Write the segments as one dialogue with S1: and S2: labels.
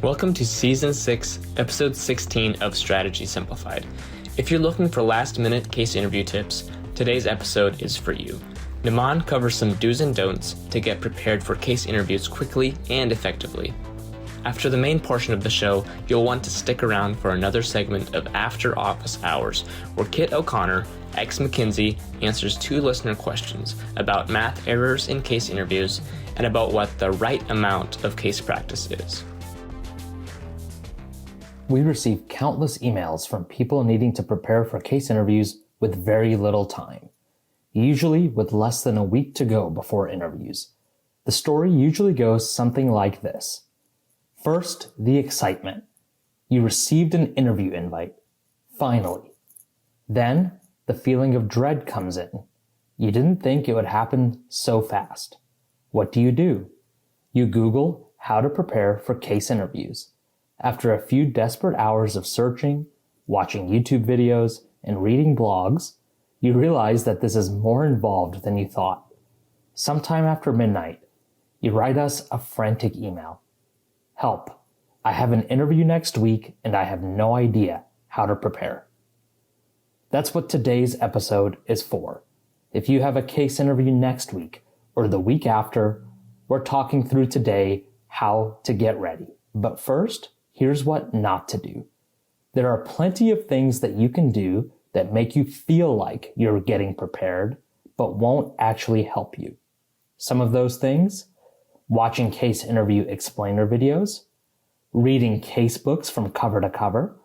S1: Welcome to Season 6, Episode 16 of Strategy Simplified. If you're looking for last-minute case interview tips, today's episode is for you. Naman covers some do's and don'ts to get prepared for case interviews quickly and effectively. After the main portion of the show, you'll want to stick around for another segment of After Office Hours, where Kit O'Connor, ex-McKinsey, answers 2 listener questions about math errors in case interviews and about what the right amount of case practice is.
S2: We receive countless emails from people needing to prepare for case interviews with very little time, usually with less than a week to go before interviews. The story usually goes something like this. First, the excitement. You received an interview invite. Finally. Then, the feeling of dread comes in. You didn't think it would happen so fast. What do? You Google how to prepare for case interviews. After a few desperate hours of searching, watching YouTube videos, and reading blogs, you realize that this is more involved than you thought. Sometime after midnight, you write us a frantic email. Help. I have an interview next week and I have no idea how to prepare. That's what today's episode is for. If you have a case interview next week or the week after, we're talking through today how to get ready. But first, here's what not to do. There are plenty of things that you can do that make you feel like you're getting prepared, but won't actually help you. Some of those things: watching case interview explainer videos, reading case books from cover to cover,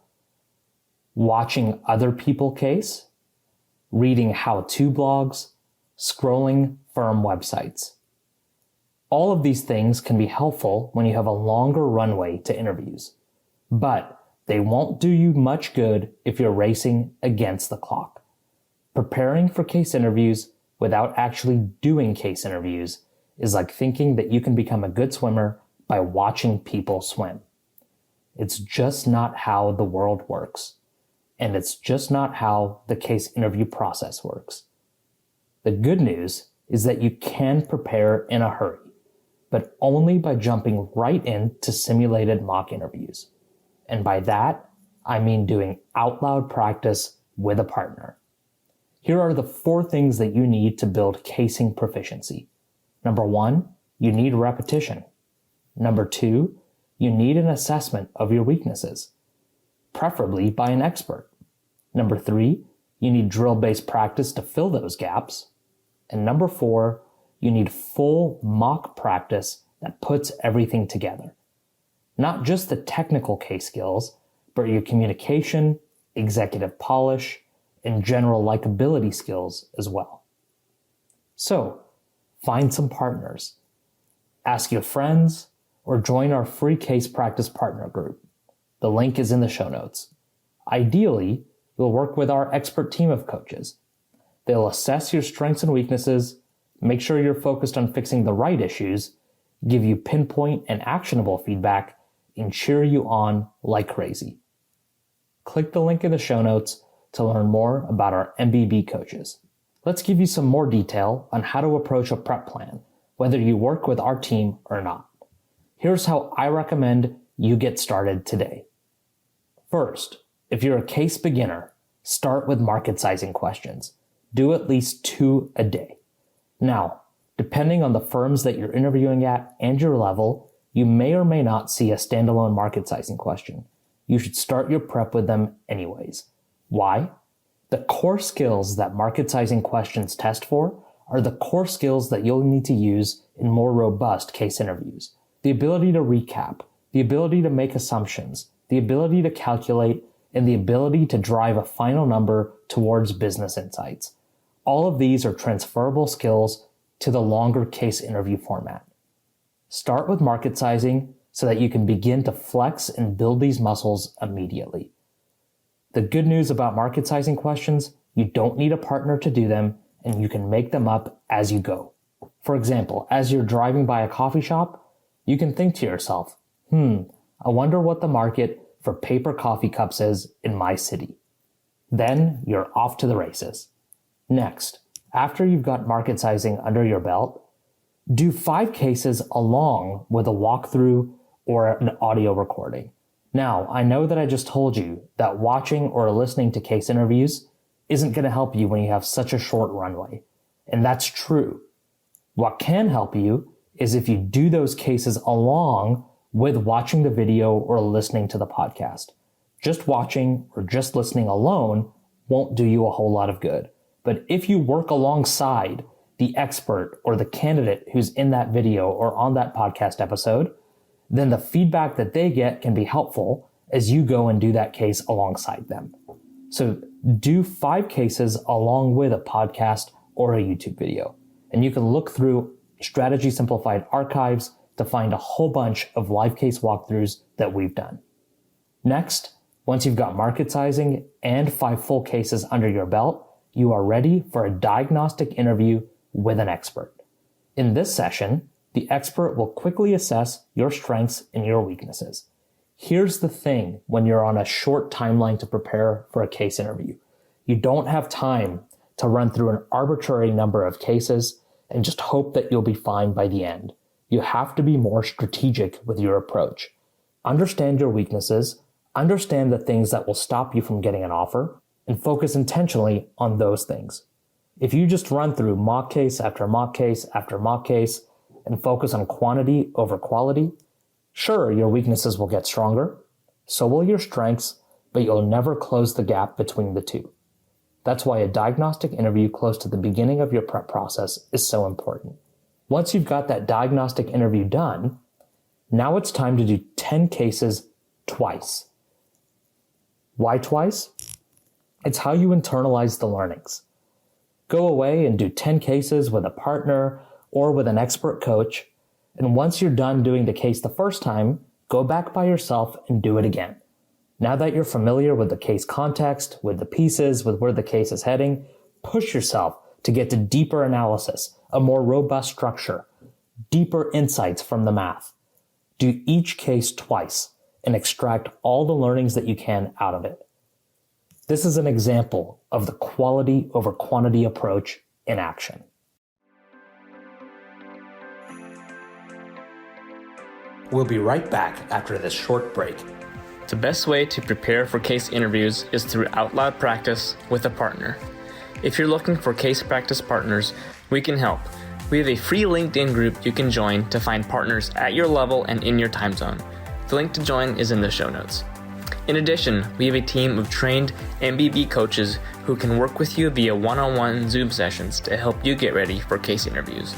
S2: watching other people case, reading how-to blogs, scrolling firm websites. All of these things can be helpful when you have a longer runway to interviews, but they won't do you much good if you're racing against the clock. Preparing for case interviews without actually doing case interviews is like thinking that you can become a good swimmer by watching people swim. It's just not how the world works, and it's just not how the case interview process works. The good news is that you can prepare in a hurry, but only by jumping right into simulated mock interviews. And by that, I mean doing out loud practice with a partner. Here are the 4 things that you need to build casing proficiency. Number 1, you need repetition. Number 2, you need an assessment of your weaknesses, preferably by an expert. Number 3, you need drill-based practice to fill those gaps. And number 4, you need full mock practice that puts everything together. Not just the technical case skills, but your communication, executive polish, and general likability skills as well. So, find some partners. Ask your friends, or join our free case practice partner group. The link is in the show notes. Ideally, you'll work with our expert team of coaches. They'll assess your strengths and weaknesses, make sure you're focused on fixing the right issues, give you pinpoint and actionable feedback, and cheer you on like crazy. Click the link in the show notes to learn more about our MBB coaches. Let's give you some more detail on how to approach a prep plan, whether you work with our team or not. Here's how I recommend you get started today. First, if you're a case beginner, start with market sizing questions. Do at least 2 a day. Now, depending on the firms that you're interviewing at and your level, you may or may not see a standalone market sizing question. You should start your prep with them anyways. Why? The core skills that market sizing questions test for are the core skills that you'll need to use in more robust case interviews. The ability to recap, the ability to make assumptions, the ability to calculate, and the ability to drive a final number towards business insights. All of these are transferable skills to the longer case interview format. Start with market sizing so that you can begin to flex and build these muscles immediately. The good news about market sizing questions, you don't need a partner to do them, and you can make them up as you go. For example, as you're driving by a coffee shop, you can think to yourself, I wonder what the market for paper coffee cups is in my city. Then you're off to the races. Next, after you've got market sizing under your belt, do 5 cases along with a walkthrough or an audio recording. Now, I know that I just told you that watching or listening to case interviews isn't going to help you when you have such a short runway. And that's true. What can help you is if you do those cases along with watching the video or listening to the podcast. Just watching or just listening alone won't do you a whole lot of good. But if you work alongside the expert or the candidate who's in that video or on that podcast episode, then the feedback that they get can be helpful as you go and do that case alongside them. So do 5 cases along with a podcast or a YouTube video. And you can look through Strategy Simplified archives to find a whole bunch of live case walkthroughs that we've done. Next, once you've got market sizing and 5 full cases under your belt, you are ready for a diagnostic interview with an expert. In this session, the expert will quickly assess your strengths and your weaknesses. Here's the thing when you're on a short timeline to prepare for a case interview. You don't have time to run through an arbitrary number of cases and just hope that you'll be fine by the end. You have to be more strategic with your approach. Understand your weaknesses, understand the things that will stop you from getting an offer, and focus intentionally on those things. If you just run through mock case after mock case after mock case and focus on quantity over quality, sure, your weaknesses will get stronger, so will your strengths, but you'll never close the gap between the two. That's why a diagnostic interview close to the beginning of your prep process is so important. Once you've got that diagnostic interview done, now it's time to do 10 cases twice. Why twice? It's how you internalize the learnings. Go away and do 10 cases with a partner or with an expert coach, and once you're done doing the case the first time, go back by yourself and do it again. Now that you're familiar with the case context, with the pieces, with where the case is heading, push yourself to get to deeper analysis, a more robust structure, deeper insights from the math. Do each case twice and extract all the learnings that you can out of it. This is an example of the quality over quantity approach in action. We'll be right back after this short break.
S1: The best way to prepare for case interviews is through out loud practice with a partner. If you're looking for case practice partners, we can help. We have a free LinkedIn group you can join to find partners at your level and in your time zone. The link to join is in the show notes. In addition, we have a team of trained MBB coaches who can work with you via one-on-one Zoom sessions to help you get ready for case interviews.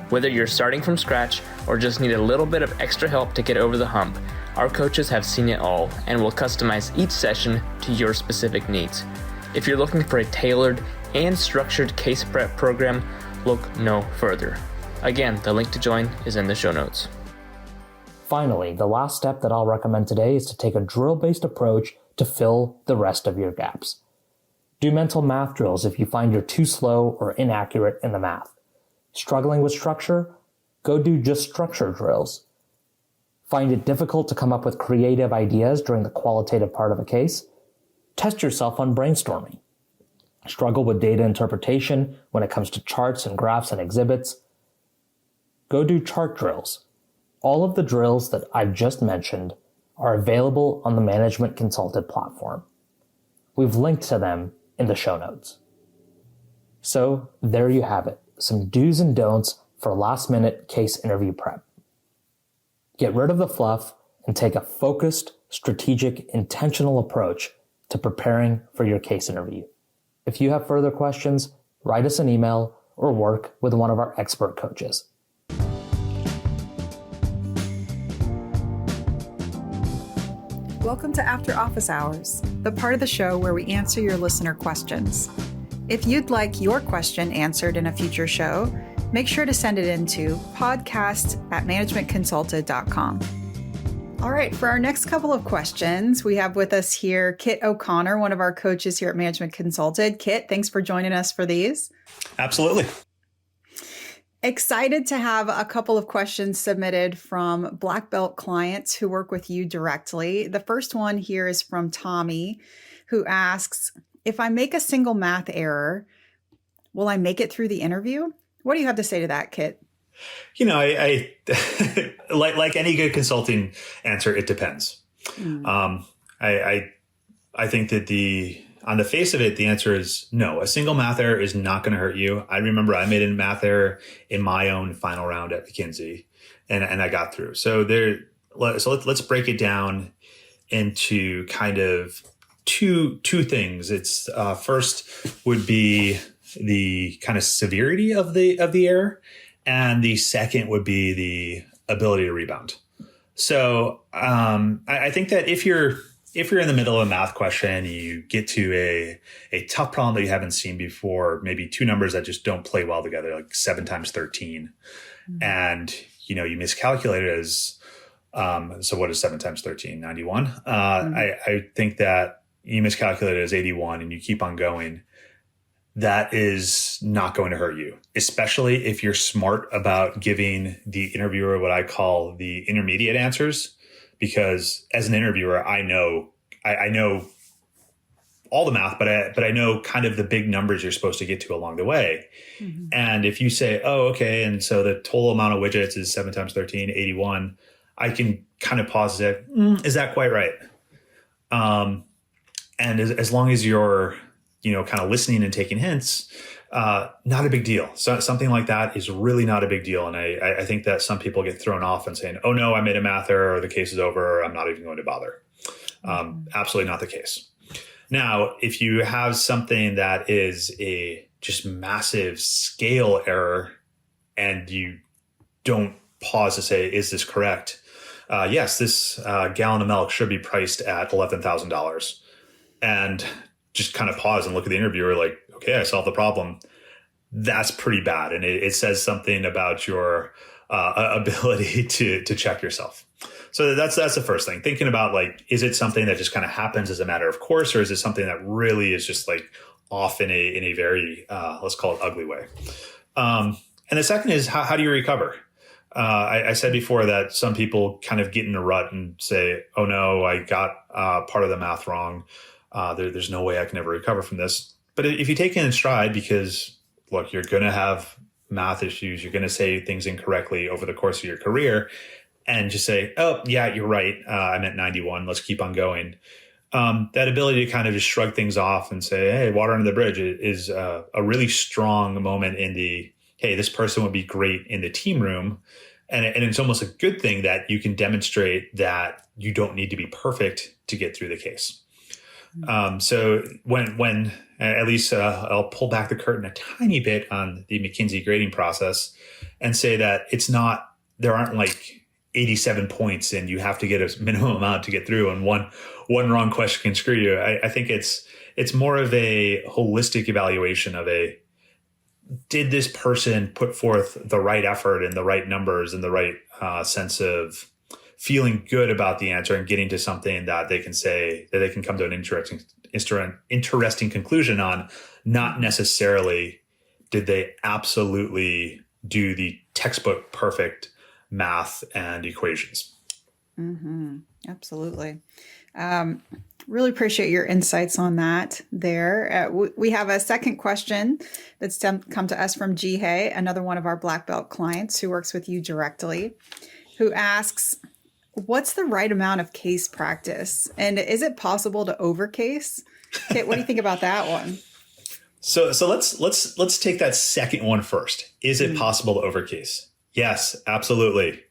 S1: Whether you're starting from scratch or just need a little bit of extra help to get over the hump, our coaches have seen it all and will customize each session to your specific needs. If you're looking for a tailored and structured case prep program, look no further. Again, the link to join is in the show notes.
S2: Finally, the last step that I'll recommend today is to take a drill-based approach to fill the rest of your gaps. Do mental math drills if you find you're too slow or inaccurate in the math. Struggling with structure? Go do just structure drills. Find it difficult to come up with creative ideas during the qualitative part of a case? Test yourself on brainstorming. Struggle with data interpretation when it comes to charts and graphs and exhibits? Go do chart drills. All of the drills that I've just mentioned are available on the Management Consulted platform. We've linked to them in the show notes. So there you have it, some do's and don'ts for last-minute case interview prep. Get rid of the fluff and take a focused, strategic, intentional approach to preparing for your case interview. If you have further questions, write us an email or work with one of our expert coaches.
S3: Welcome to After Office Hours, the part of the show where we answer your listener questions. If you'd like your question answered in a future show, make sure to send it in to podcast@managementconsulted.com. All right, for our next couple of questions, we have with us here Kit O'Connor, one of our coaches here at Management Consulted. Kit, thanks for joining us for these.
S4: Absolutely.
S3: Excited to have a couple of questions submitted from Black Belt clients who work with you directly. The first one here is from Tommy, who asks, if I make a single math error, will I make it through the interview? What do you have to say to that, Kit?
S4: I like any good consulting answer, it depends. I think that on the face of it, the answer is no. A single math error is not going to hurt you. I remember I made a math error in my own final round at McKinsey, and I got through. So let's break it down into kind of two things. It's first would be the kind of severity of the error, and the second would be the ability to rebound. So I think that if you're in the middle of a math question, you get to a tough problem that you haven't seen before, maybe two numbers that just don't play well together, like 7 times 13, and you miscalculate it as so what is 7 times 13? 91. I think that you miscalculate it as 81, and you keep on going. That is not going to hurt you, especially if you're smart about giving the interviewer what I call the intermediate answers. Because as an interviewer, I know all the math, but I know kind of the big numbers you're supposed to get to along the way. Mm-hmm. And if you say, oh, okay, and so the total amount of widgets is 7 times 13, 81, I can kind of pause and say, is that quite right? And as long as you're, kind of listening and taking hints, not a big deal. So something like that is really not a big deal. And I think that some people get thrown off and saying, oh no, I made a math error, or the case is over, or I'm not even going to bother. Absolutely not the case. Now, if you have something that is a just massive scale error and you don't pause to say, is this correct? Yes, this gallon of milk should be priced at $11,000. And just kind of pause and look at the interviewer like, okay, I solved the problem. That's pretty bad. And it says something about your ability to check yourself. So that's the first thing. Thinking about like, is it something that just kind of happens as a matter of course, or is it something that really is just like off in a very, let's call it ugly way? And the second is how do you recover? I said before that some people kind of get in a rut and say, oh no, I got part of the math wrong. There's no way I can ever recover from this. But if you take it in stride, because look, you're going to have math issues, you're going to say things incorrectly over the course of your career, and just say, oh yeah, you're right. I meant 91. Let's keep on going. That ability to kind of just shrug things off and say, hey, water under the bridge is a really strong moment in the, hey, this person would be great in the team room. And it's almost a good thing that you can demonstrate that you don't need to be perfect to get through the case. So when at least I'll pull back the curtain a tiny bit on the McKinsey grading process and say that there aren't like 87 points and you have to get a minimum amount to get through, and one wrong question can screw you. I think it's more of a holistic evaluation of did this person put forth the right effort and the right numbers and the right sense of feeling good about the answer and getting to something that they can say, that they can come to an interesting conclusion on, not necessarily did they absolutely do the textbook perfect math and equations.
S3: Mm-hmm. Absolutely. Really appreciate your insights on that there. We have a second question that's come to us from Jihei, another one of our black belt clients who works with you directly, who asks, what's the right amount of case practice? And is it possible to overcase? Okay, what do you think about that one?
S4: So let's take that second one first. Is it possible to overcase? Yes, absolutely.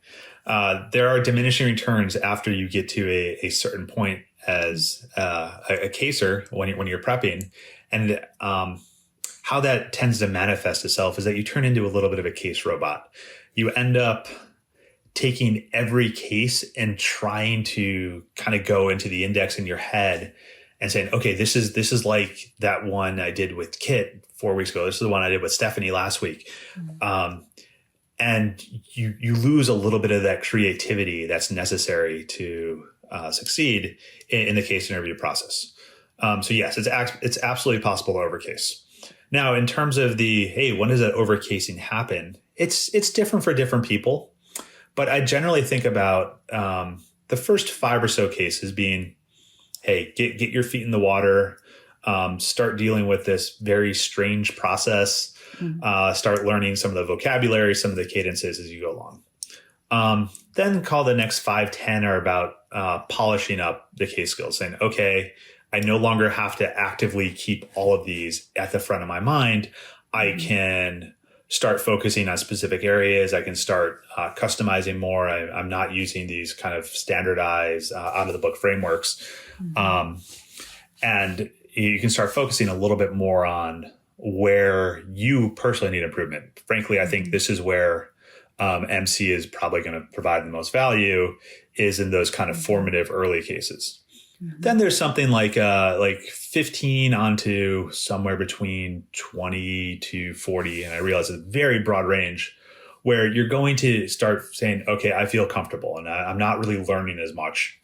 S4: There are diminishing returns after you get to a certain point as a caser when you're prepping. And how that tends to manifest itself is that you turn into a little bit of a case robot. You end up taking every case and trying to kind of go into the index in your head and saying, okay, this is like that one I did with Kit 4 weeks ago. This is the one I did with Stephanie last week. Mm-hmm. And you lose a little bit of that creativity that's necessary to succeed in the case interview process. So yes, it's absolutely possible to overcase. Now, in terms of when does that overcasing happen? It's different for different people, but I generally think about the first 5 or so cases being, hey, get your feet in the water, start dealing with this very strange process. Start learning some of the vocabulary, some of the cadences as you go along. Then call the next 5-10 are about polishing up the case skills, saying, okay, I no longer have to actively keep all of these at the front of my mind. I can start focusing on specific areas. I can start customizing more. I'm not using these kind of standardized out of the book frameworks. And you can start focusing a little bit more on where you personally need improvement. Frankly, I think this is where MC is probably going to provide the most value, is in those kind of formative early cases. Then there's something like 15 onto somewhere between 20 to 40. And I realize it's a very broad range where you're going to start saying, okay, I feel comfortable and I'm not really learning as much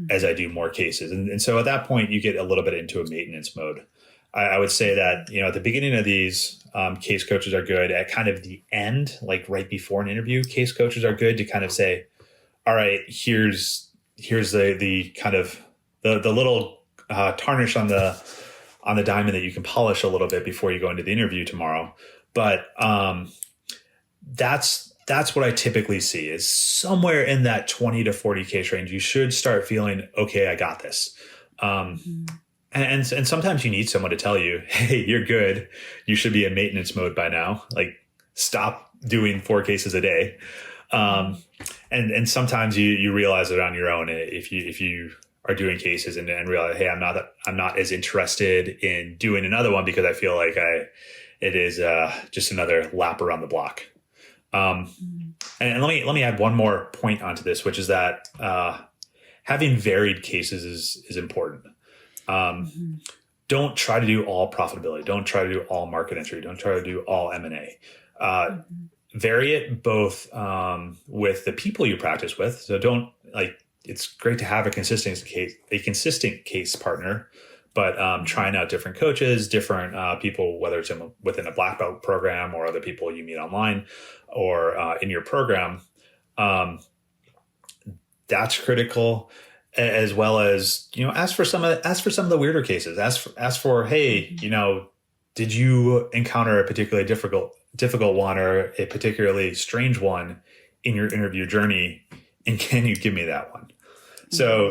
S4: as I do more cases. And so at that point, you get a little bit into a maintenance mode. I would say that, at the beginning of these, case coaches are good. At kind of the end, like right before an interview, case coaches are good to kind of say, all right, here's the kind of the little tarnish on the diamond that you can polish a little bit before you go into the interview tomorrow. But that's what I typically see, is somewhere in that 20 to 40 case range. You should start feeling, okay, I got this. And sometimes you need someone to tell you, hey, you're good. You should be in maintenance mode by now. Like, stop doing 4 cases a day. And sometimes you realize it on your own if you are doing cases and realize, hey, I'm not as interested in doing another one because I feel like it is just another lap around the block. And let me add one more point onto this, which is that having varied cases is important. Don't try to do all profitability. Don't try to do all market entry. Don't try to do all M&A. Vary it both with the people you practice with. So don't it's great to have a consistent case partner, but trying out different coaches, different people, whether it's within a black belt program or other people you meet online or in your program, that's critical. As well as, ask for some of the weirder cases. Ask for, hey, did you encounter a particularly difficult one or a particularly strange one in your interview journey, and can you give me that one? So,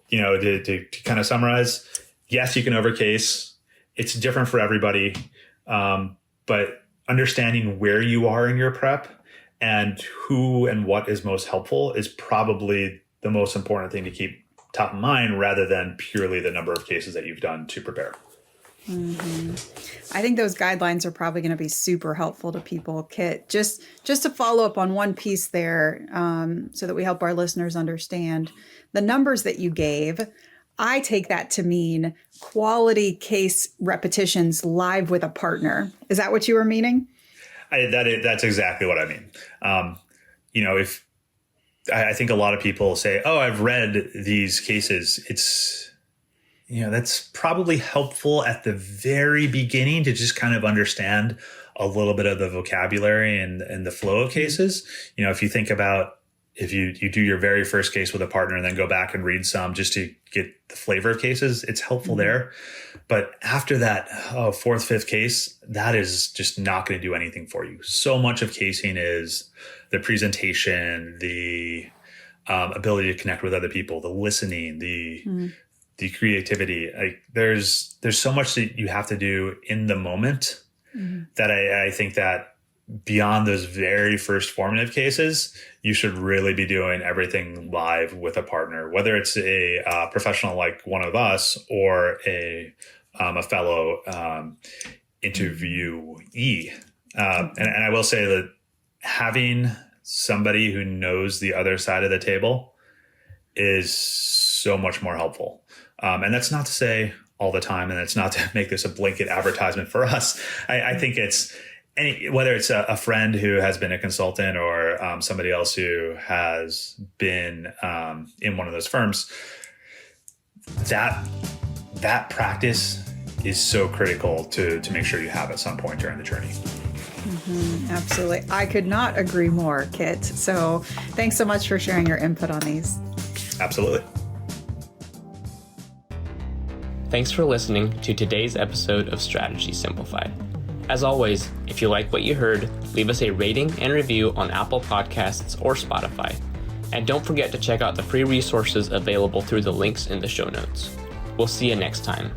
S4: to kind of summarize, yes, you can overcase. It's different for everybody, but understanding where you are in your prep and who and what is most helpful is probably the most important thing to keep top of mind, rather than purely the number of cases that you've done to prepare.
S3: I think those guidelines are probably going to be super helpful to people, Kit. Just to follow up on one piece there, so that we help our listeners understand the numbers that you gave. I take that to mean quality case repetitions live with a partner. Is that what you were meaning?
S4: That's exactly what I mean. If I think a lot of people say, oh, I've read these cases. It's, that's probably helpful at the very beginning to just kind of understand a little bit of the vocabulary and the flow of cases. If you think about, if you do your very first case with a partner and then go back and read some just to get the flavor of cases, it's helpful there. But after that 4th, 5th case, that is just not going to do anything for you. So much of casing is the presentation, the ability to connect with other people, the listening, the creativity. There's so much that you have to do in the moment that I think that beyond those very first formative cases, you should really be doing everything live with a partner, whether it's a professional like one of us or a fellow interviewee. And I will say that having somebody who knows the other side of the table is so much more helpful. And that's not to say all the time, and it's not to make this a blanket advertisement for us. I think it's whether it's a friend who has been a consultant or somebody else who has been in one of those firms, that practice is so critical to make sure you have at some point during the journey.
S3: Absolutely. I could not agree more, Kit. So thanks so much for sharing your input on these.
S4: Absolutely.
S1: Thanks for listening to today's episode of Strategy Simplified. As always, if you like what you heard, leave us a rating and review on Apple Podcasts or Spotify. And don't forget to check out the free resources available through the links in the show notes. We'll see you next time.